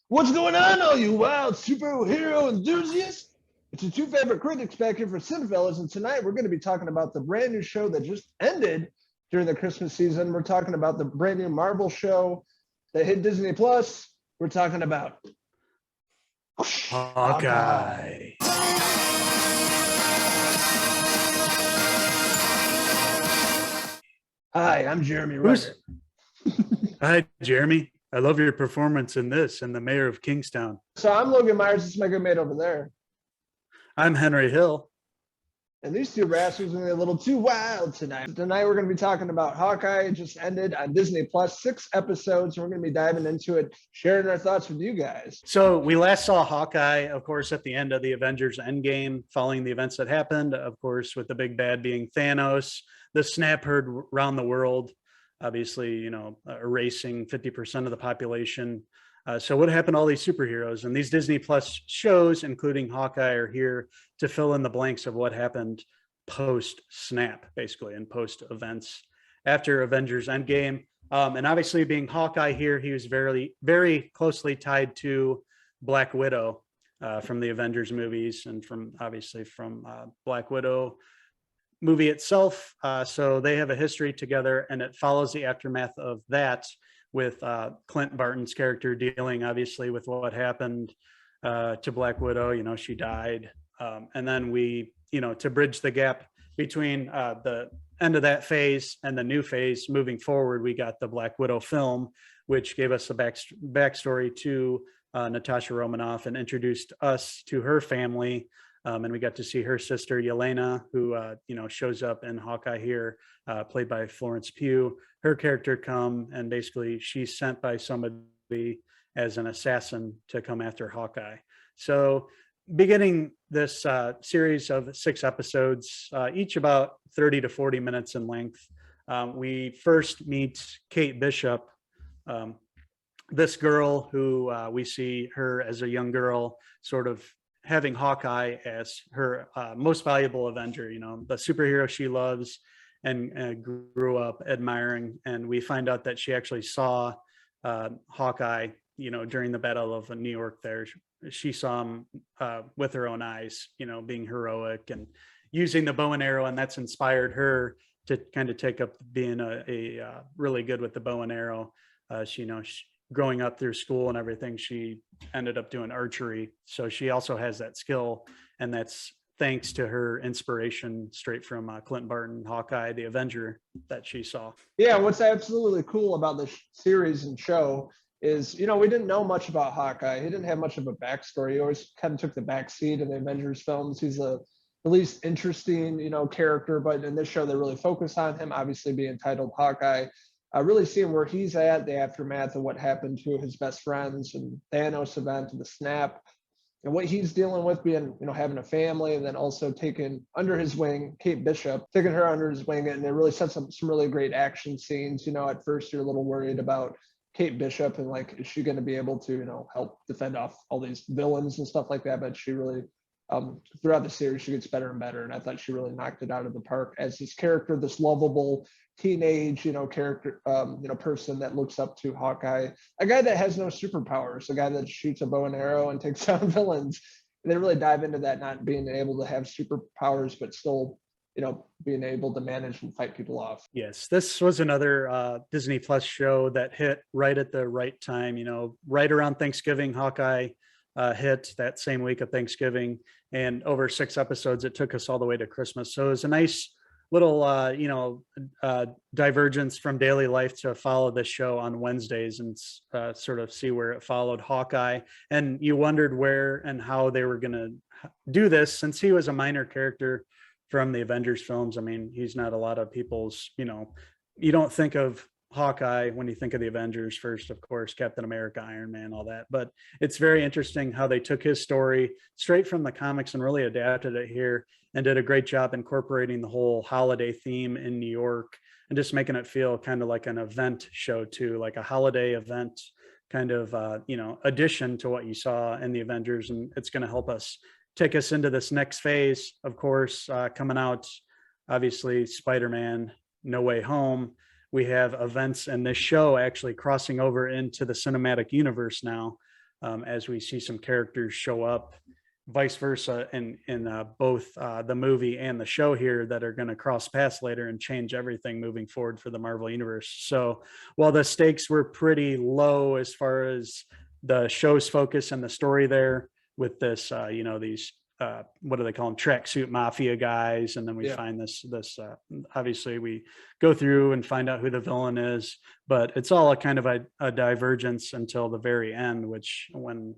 What's going on, all you wild superhero enthusiasts? It's your two favorite critics back here for Cinephellas, and tonight we're going to be talking about the brand new show that just ended during the Christmas season. We're talking about the brand new Marvel show that hit Disney Plus. We're talking about Hawkeye. Hawkeye. Hi, I'm Jeremy Rutter. Hi, Jeremy. I love your performance in this and the mayor of Kingstown. So I'm Logan Myers. This is my good mate over there. I'm Henry Hill. And these two rascals are going to be a little too wild tonight. Tonight we're going to be talking about Hawkeye. It just ended on Disney Plus, 6 episodes. And we're going to be diving into it, sharing our thoughts with you guys. So we last saw Hawkeye, of course, at the end of the Avengers Endgame, following the events that happened, of course, with the big bad being Thanos. The snap heard around the world, obviously, erasing 50% of the population. So what happened to all these superheroes? And these Disney Plus shows, including Hawkeye, are here to fill in the blanks of what happened post-snap, basically, and post-events after Avengers Endgame. And obviously, being Hawkeye here, he was very, very closely tied to Black Widow from the Avengers movies and from Black Widow movie itself. So they have a history together, and it follows the aftermath of that, with Clint Barton's character dealing obviously with what happened to Black Widow. She died. And then we, to bridge the gap between the end of that phase and the new phase moving forward, we got the Black Widow film, which gave us a backstory to Natasha Romanoff and introduced us to her family. And we got to see her sister, Yelena, who, shows up in Hawkeye here, played by Florence Pugh. Her character come, and basically she's sent by somebody as an assassin to come after Hawkeye. So beginning this series of 6 episodes, each about 30 to 40 minutes in length, we first meet Kate Bishop, this girl who we see her as a young girl, sort of having Hawkeye as her most valuable Avenger, the superhero she loves and grew up admiring. And we find out that she actually saw Hawkeye, during the Battle of New York there. She saw him with her own eyes, being heroic and using the bow and arrow. And that's inspired her to kind of take up being a really good with the bow and arrow. She growing up through school and everything, she ended up doing archery. So she also has that skill, and that's thanks to her inspiration straight from Clint Barton, Hawkeye, the Avenger that she saw. Yeah, what's absolutely cool about this series and show is, we didn't know much about Hawkeye. He didn't have much of a backstory. He always kind of took the back seat in the Avengers films. He's the least interesting, character, but in this show, they really focus on him, obviously being titled Hawkeye. Really seeing where he's at, the aftermath of what happened to his best friends and Thanos event and the snap, and what he's dealing with, being, having a family, and then also taking under his wing Kate Bishop, taking her under his wing, and it really sets up some really great action scenes. At first you're a little worried about Kate Bishop and is she going to be able to, help defend off all these villains and stuff like that, but she really throughout the series she gets better and better, and I thought she really knocked it out of the park as this character, this lovable teenage character, person that looks up to Hawkeye, a guy that has no superpowers, a guy that shoots a bow and arrow and takes down villains. And they really dive into that, not being able to have superpowers but still being able to manage and fight people off. Yes, this was another Disney Plus show that hit right at the right time, right around Thanksgiving. Hawkeye hit that same week of Thanksgiving, and over 6 episodes, it took us all the way to Christmas. So it was a nice little, divergence from daily life to follow this show on Wednesdays and sort of see where it followed Hawkeye. And you wondered where and how they were going to do this, since he was a minor character from the Avengers films. I mean, he's not a lot of people's, you don't think of Hawkeye when you think of the Avengers first, of course, Captain America, Iron Man, all that. But it's very interesting how they took his story straight from the comics and really adapted it here, and did a great job incorporating the whole holiday theme in New York, and just making it feel kind of like an event show too, like a holiday event kind of, addition to what you saw in the Avengers. And it's going to help us take us into this next phase, of course, coming out, obviously, Spider-Man, No Way Home. We have events in this show actually crossing over into the cinematic universe now. as we see some characters show up, vice versa, in both the movie and the show here, that are going to cross paths later and change everything moving forward for the Marvel Universe. So while the stakes were pretty low as far as the show's focus and the story there, with this, these what do they call them, tracksuit mafia guys, and then we find this obviously we go through and find out who the villain is, but it's all a kind of a divergence until the very end, which when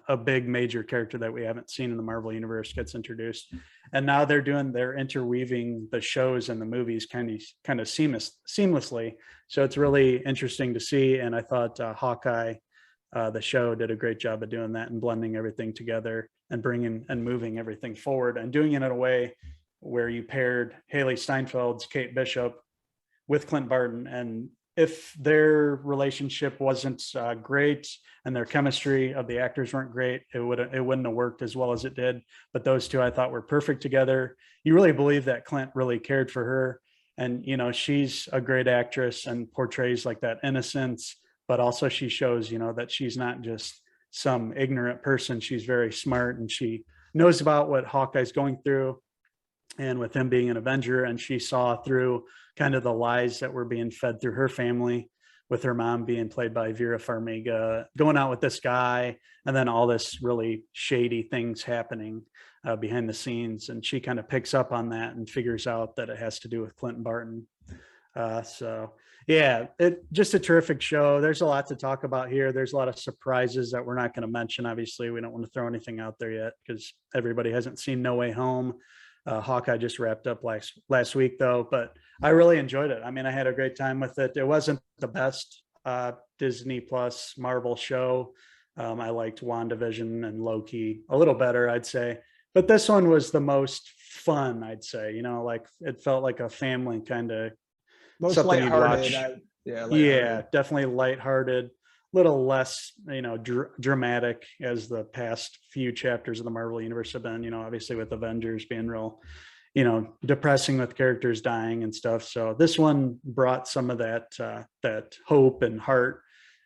a big major character that we haven't seen in the Marvel Universe gets introduced. And now they're interweaving the shows and the movies kind of seamlessly, so it's really interesting to see. And I thought Hawkeye, the show, did a great job of doing that and blending everything together and bringing and moving everything forward, and doing it in a way where you paired Haley Steinfeld's Kate Bishop with Clint Barton. And if their relationship wasn't great and their chemistry of the actors weren't great, it wouldn't have worked as well as it did. But those two I thought were perfect together. You really believe that Clint really cared for her, and she's a great actress and portrays like that innocence, but also she shows that she's not just some ignorant person. She's very smart, and she knows about what Hawkeye's going through, and with him being an Avenger, and she saw through kind of the lies that were being fed through her family, with her mom being played by Vera Farmiga, going out with this guy, and then all this really shady things happening behind the scenes. And she kind of picks up on that and figures out that it has to do with Clint Barton. So yeah, just a terrific show. There's a lot to talk about here. There's a lot of surprises that we're not going to mention. Obviously, we don't want to throw anything out there yet because everybody hasn't seen No Way Home. Hawkeye just wrapped up last week though, but I really enjoyed it. I mean, I had a great time with it. It wasn't the best Disney Plus Marvel show. I liked WandaVision and Loki a little better, I'd say, but this one was the most fun, I'd say. Like it felt like a family kind of Most something you'd watch. lighthearted. Yeah, definitely lighthearted, little less dramatic as the past few chapters of the Marvel Universe have been. Obviously with Avengers being real depressing with characters dying and stuff. So this one brought some of that hope and heart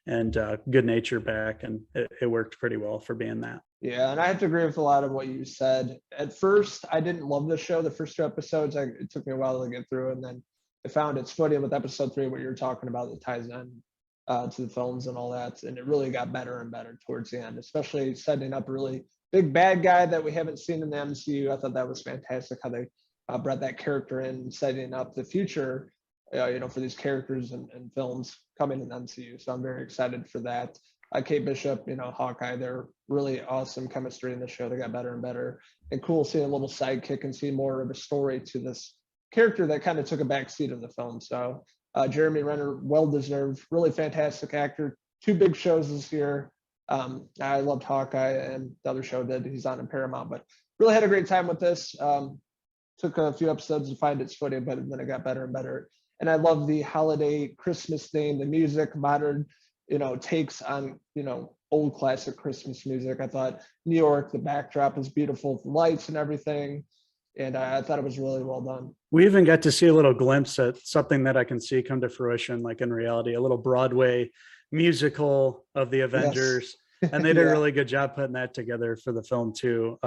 and good nature back, and it worked pretty well for being that. Yeah, and I have to agree with a lot of what you said. At first, I didn't love the show. The first 2 episodes, it took me a while to get through, and then I found its footing with episode 3, what you're talking about, that ties in to the films and all that. And it really got better and better towards the end, especially setting up a really big bad guy that we haven't seen in the MCU. I thought that was fantastic how they brought that character in, setting up the future, for these characters and films coming in the MCU. So I'm very excited for that. Kate Bishop, Hawkeye, they're really awesome chemistry in the show. They got better and better, and cool seeing a little sidekick and see more of a story to this character that kind of took a back seat of the film. So Jeremy Renner, well-deserved, really fantastic actor. 2 big shows this year. I loved Hawkeye, and the other show that he's on in Paramount, but really had a great time with this. Took a few episodes to find its footing, but then it got better and better. And I love the holiday Christmas theme, the music, modern, takes on, old classic Christmas music. I thought New York, the backdrop is beautiful, the lights and everything. And I thought it was really well done. We even got to see a little glimpse at something that I can see come to fruition, like in reality, a little Broadway musical of the Avengers. Yes. And they did a really good job putting that together for the film too.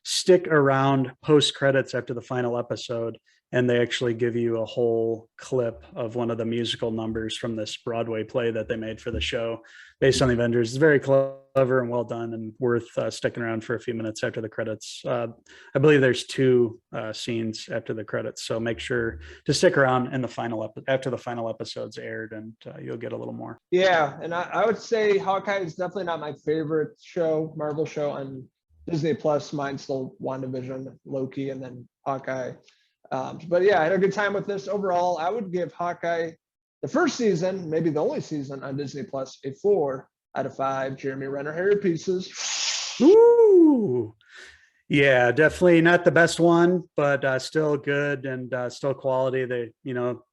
Stick around post credits after the final episode, and they actually give you a whole clip of one of the musical numbers from this Broadway play that they made for the show based on the Avengers. It's very clever and well done, and worth sticking around for a few minutes after the credits. I believe there's 2 scenes after the credits, so make sure to stick around in the after the final episode's aired, and you'll get a little more. Yeah, and I would say Hawkeye is definitely not my favorite Marvel show on Disney Plus. Mine's still WandaVision, Loki, and then Hawkeye. But yeah, I had a good time with this. Overall, I would give Hawkeye, the first season, maybe the only season on Disney Plus, a 4 out of 5 Jeremy Renner hair pieces. Ooh. Yeah, definitely not the best one, but still good and still quality. They,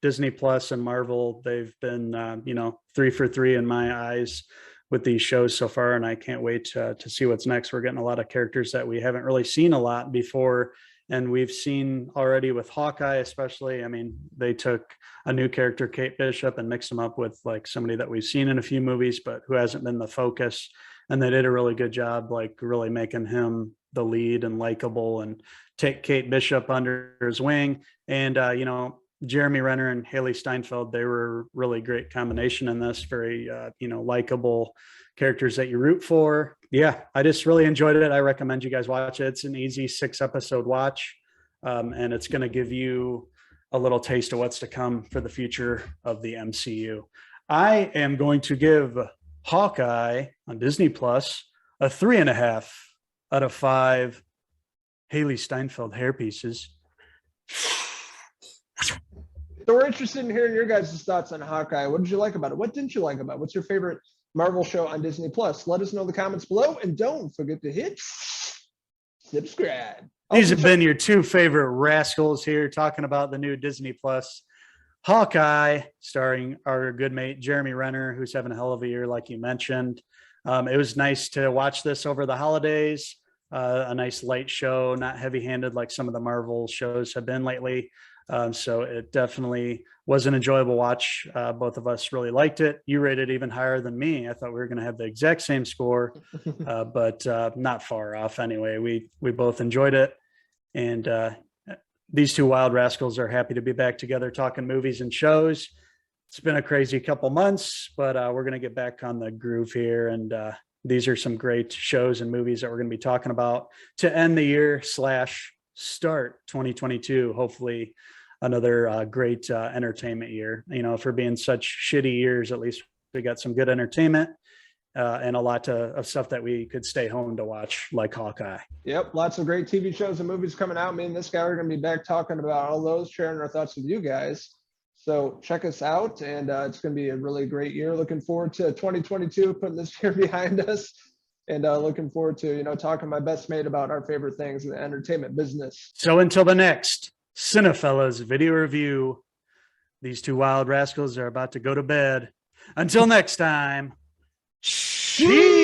Disney Plus and Marvel, they've been, 3 for 3 in my eyes with these shows so far, and I can't wait to see what's next. We're getting a lot of characters that we haven't really seen a lot before And we've seen already with Hawkeye, especially, I mean, they took a new character, Kate Bishop, and mixed him up with like somebody that we've seen in a few movies, but who hasn't been the focus. And they did a really good job, like really making him the lead and likable, and take Kate Bishop under his wing. And, Jeremy Renner and Haley Steinfeld, they were a really great combination in this, very, likable characters that you root for. Yeah, I just really enjoyed it. I recommend you guys watch it. It's an easy 6-episode watch, and it's going to give you a little taste of what's to come for the future of the MCU. I am going to give Hawkeye on Disney Plus a 3.5 out of 5 Haley Steinfeld hair pieces. So we're interested in hearing your guys' thoughts on Hawkeye. What did you like about it? What didn't you like about it? What's your favorite Marvel show on Disney Plus? Let us know in the comments below, and don't forget to hit subscribe. These have been your 2 favorite rascals here talking about the new Disney Plus Hawkeye, starring our good mate Jeremy Renner, who's having a hell of a year, like you mentioned. It was nice to watch this over the holidays. A nice light show, not heavy-handed like some of the Marvel shows have been lately. So it definitely was an enjoyable watch. Both of us really liked it. You rated even higher than me. I thought we were going to have the exact same score, but not far off anyway. We both enjoyed it. And these 2 wild rascals are happy to be back together talking movies and shows. It's been a crazy couple months, but we're going to get back on the groove here. And these are some great shows and movies that we're going to be talking about to end the year / start 2022. Hopefully another great entertainment year. For being such shitty years, at least we got some good entertainment and a lot of stuff that we could stay home to watch, like Hawkeye. Yep, lots of great TV shows and movies coming out. Me and this guy are going to be back talking about all those, sharing our thoughts with you guys. So check us out, and it's going to be a really great year. Looking forward to 2022, putting this year behind us, and looking forward to, talking to my best mate about our favorite things in the entertainment business. So until the next Cinephellas video review, these 2 wild rascals are about to go to bed. Until next time, cheese.